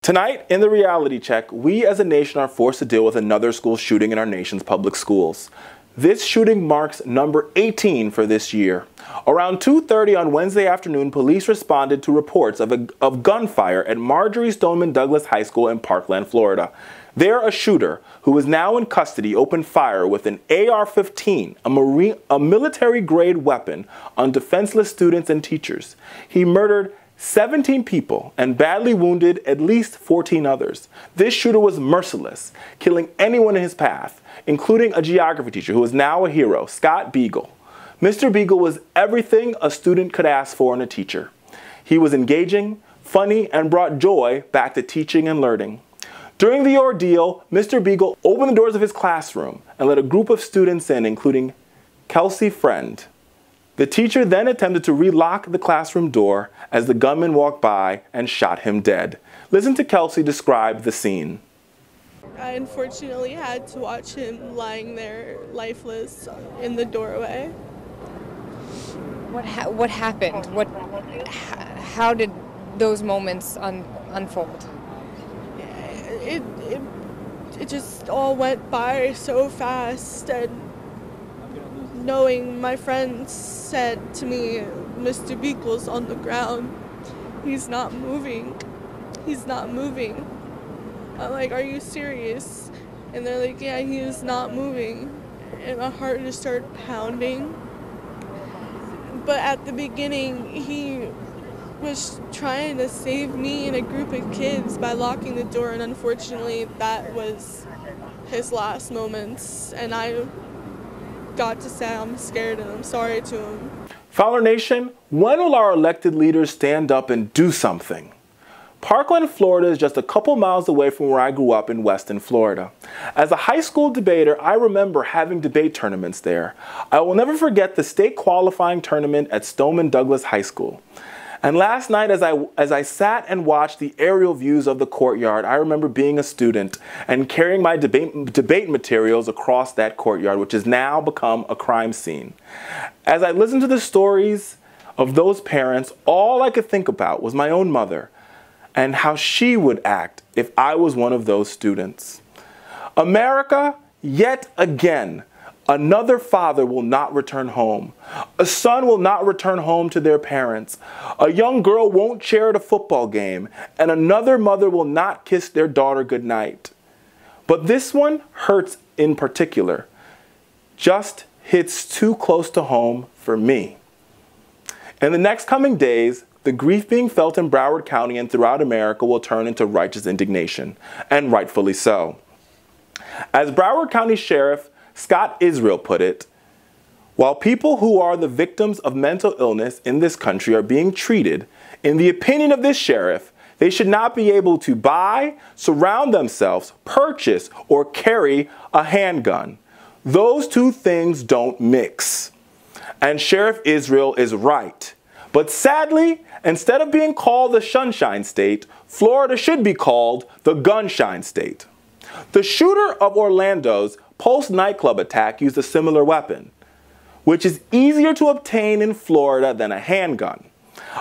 Tonight, in the reality check, we as a nation are forced to deal with another school shooting in our nation's public schools. This shooting marks number 18 for this year. Around 2:30 on Wednesday afternoon, police responded to reports of gunfire at Marjory Stoneman Douglas High School in Parkland, Florida. There, a shooter, who is now in custody, opened fire with an AR-15, a military-grade weapon, on defenseless students and teachers. He murdered 17 people and badly wounded at least 14 others. This shooter was merciless, killing anyone in his path, including a geography teacher who is now a hero, Scott Beagle. Mr. Beagle was everything a student could ask for in a teacher. He was engaging, funny, and brought joy back to teaching and learning. During the ordeal, Mr. Beagle opened the doors of his classroom and let a group of students in, including Kelsey Friend. The teacher then attempted to relock the classroom door as the gunman walked by and shot him dead. Listen to Kelsey describe the scene. I unfortunately had to watch him lying there lifeless in the doorway. What happened? How did those moments unfold? It just all went by so fast, and knowing my friends said to me, Mr. Beagle's on the ground. He's not moving. He's not moving. I'm like, are you serious? And they're like, yeah, he is not moving. And my heart just started pounding. But at the beginning, he was trying to save me and a group of kids by locking the door, and unfortunately that was his last moments, and I got to say I'm scared and I'm sorry to him. Fowler Nation, when will our elected leaders stand up and do something? Parkland, Florida is just a couple miles away from where I grew up in Weston, Florida. As a high school debater, I remember having debate tournaments there. I will never forget the state qualifying tournament at Stoneman Douglas High School. And last night, as I sat and watched the aerial views of the courtyard, I remember being a student and carrying my debate materials across that courtyard, which has now become a crime scene. As I listened to the stories of those parents, all I could think about was my own mother and how she would act if I was one of those students. America, yet again, another father will not return home. A son will not return home to their parents. A young girl won't chair at a football game, and another mother will not kiss their daughter goodnight. But this one hurts in particular. Just hits too close to home for me. In the next coming days, the grief being felt in Broward County and throughout America will turn into righteous indignation, and rightfully so. As Broward County Sheriff Scott Israel put it, while people who are the victims of mental illness in this country are being treated, in the opinion of this sheriff, they should not be able to buy, surround themselves, purchase, or carry a handgun. Those two things don't mix. And Sheriff Israel is right. But sadly, instead of being called the Sunshine State, Florida should be called the Gunshine State. The shooter of Orlando's Pulse nightclub attack used a similar weapon, which is easier to obtain in Florida than a handgun.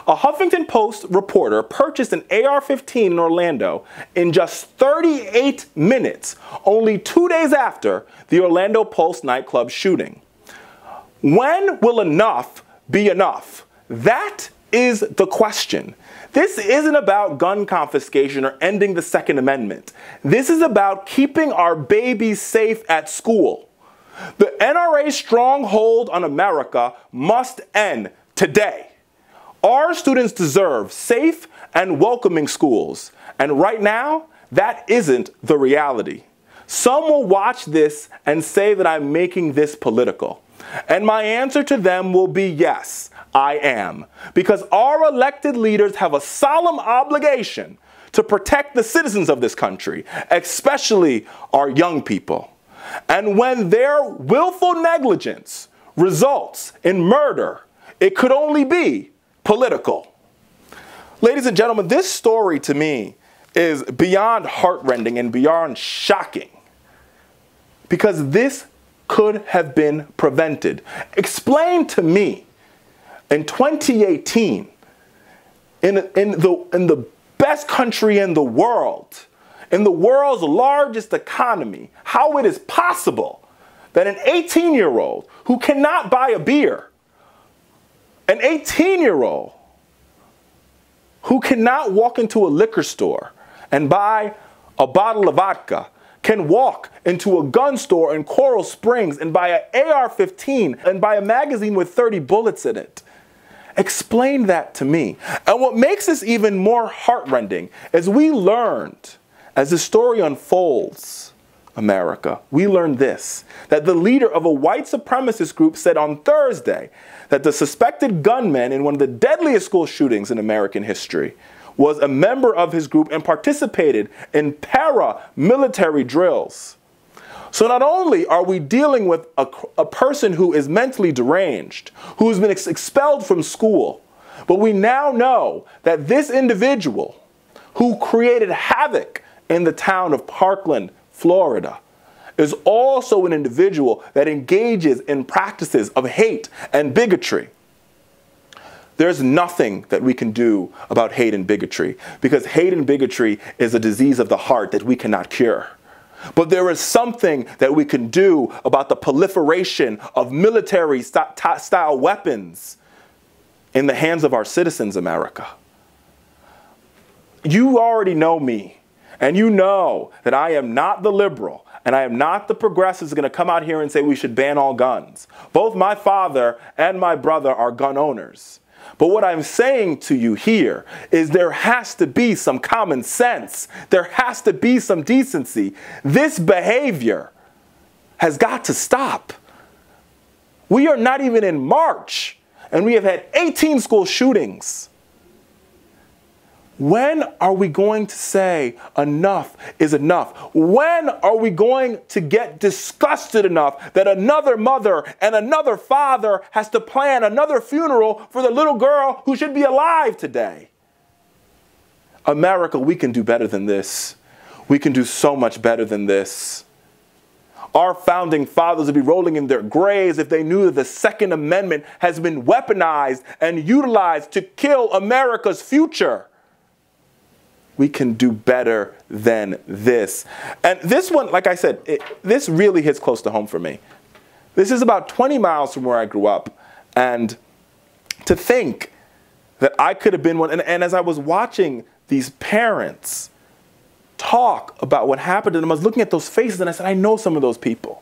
A Huffington Post reporter purchased an AR-15 in Orlando in just 38 minutes, only 2 days after the Orlando Pulse nightclub shooting. When will enough be enough? That is the question. This isn't about gun confiscation or ending the Second Amendment. This is about keeping our babies safe at school. The NRA's stronghold on America must end today. Our students deserve safe and welcoming schools. And right now, that isn't the reality. Some will watch this and say that I'm making this political. And my answer to them will be yes, I am. Because our elected leaders have a solemn obligation to protect the citizens of this country, especially our young people. And when their willful negligence results in murder, it could only be political. Ladies and gentlemen, this story to me is beyond heartrending and beyond shocking, because this could have been prevented. Explain to me, in 2018, in the best best country in the world's largest economy, how it is possible that an 18-year-old who cannot buy a beer, an 18-year-old who cannot walk into a liquor store and buy a bottle of vodka, can walk into a gun store in Coral Springs and buy an AR-15 and buy a magazine with 30 bullets in it. Explain that to me. And what makes this even more heartrending is we learned, as the story unfolds, America, we learned this, that the leader of a white supremacist group said on Thursday that the suspected gunman in one of the deadliest school shootings in American history was a member of his group and participated in paramilitary drills. So not only are we dealing with a person who is mentally deranged, who has been expelled from school, but we now know that this individual who created havoc in the town of Parkland, Florida, is also an individual that engages in practices of hate and bigotry. There's nothing that we can do about hate and bigotry, because hate and bigotry is a disease of the heart that we cannot cure. But there is something that we can do about the proliferation of military-style weapons in the hands of our citizens, America. You already know me, and you know that I am not the liberal, and I am not the progressive who's going to come out here and say we should ban all guns. Both my father and my brother are gun owners. But what I'm saying to you here is there has to be some common sense. There has to be some decency. This behavior has got to stop. We are not even in March, and we have had 18 school shootings. When are we going to say enough is enough? When are we going to get disgusted enough that another mother and another father has to plan another funeral for the little girl who should be alive today? America, we can do better than this. We can do so much better than this. Our founding fathers would be rolling in their graves if they knew that the Second Amendment has been weaponized and utilized to kill America's future. We can do better than this. And this one, like I said, this really hits close to home for me. This is about 20 miles from where I grew up. And to think that I could have been one, and as I was watching these parents talk about what happened to them, I was looking at those faces and I said, I know some of those people.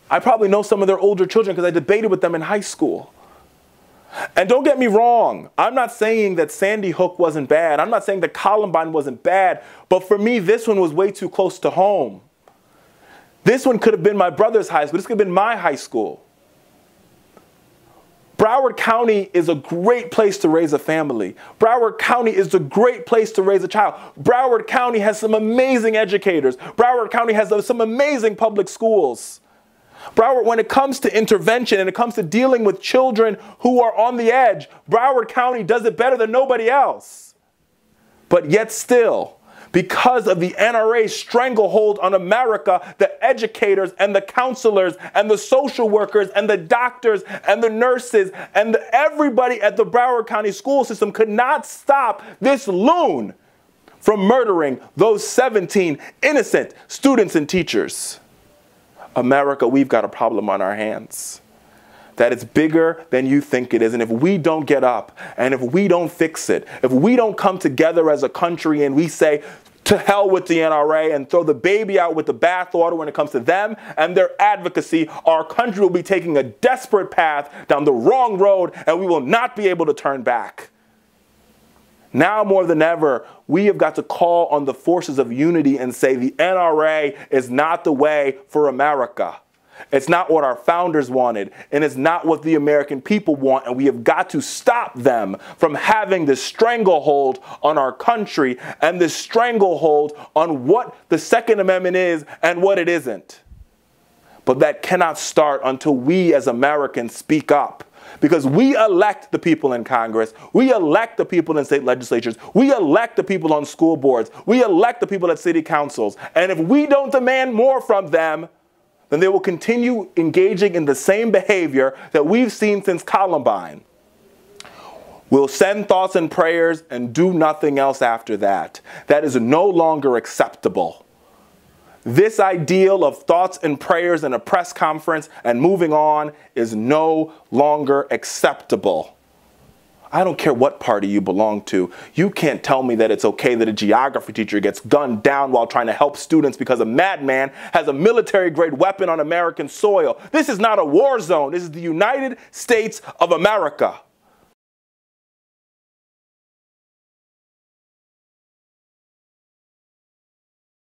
I probably know some of their older children because I debated with them in high school. And don't get me wrong, I'm not saying that Sandy Hook wasn't bad. I'm not saying that Columbine wasn't bad. But for me, this one was way too close to home. This one could have been my brother's high school. This could have been my high school. Broward County is a great place to raise a family. Broward County is a great place to raise a child. Broward County has some amazing educators. Broward County has some amazing public schools. Broward, when it comes to intervention and it comes to dealing with children who are on the edge, Broward County does it better than nobody else. But yet still, because of the NRA's stranglehold on America, the educators and the counselors and the social workers and the doctors and the nurses and everybody at the Broward County school system could not stop this loon from murdering those 17 innocent students and teachers. America, we've got a problem on our hands that it's bigger than you think it is. And if we don't get up and if we don't fix it, if we don't come together as a country and we say, to hell with the NRA and throw the baby out with the bathwater when it comes to them and their advocacy, our country will be taking a desperate path down the wrong road and we will not be able to turn back. Now more than ever, we have got to call on the forces of unity and say the NRA is not the way for America. It's not what our founders wanted, and it's not what the American people want, and we have got to stop them from having this stranglehold on our country and this stranglehold on what the Second Amendment is and what it isn't. But that cannot start until we as Americans speak up. Because we elect the people in Congress, we elect the people in state legislatures, we elect the people on school boards, we elect the people at city councils. And if we don't demand more from them, then they will continue engaging in the same behavior that we've seen since Columbine. We'll send thoughts and prayers and do nothing else after that. That is no longer acceptable. This ideal of thoughts and prayers in a press conference and moving on is no longer acceptable. I don't care what party you belong to. You can't tell me that it's okay that a geography teacher gets gunned down while trying to help students because a madman has a military-grade weapon on American soil. This is not a war zone. This is the United States of America.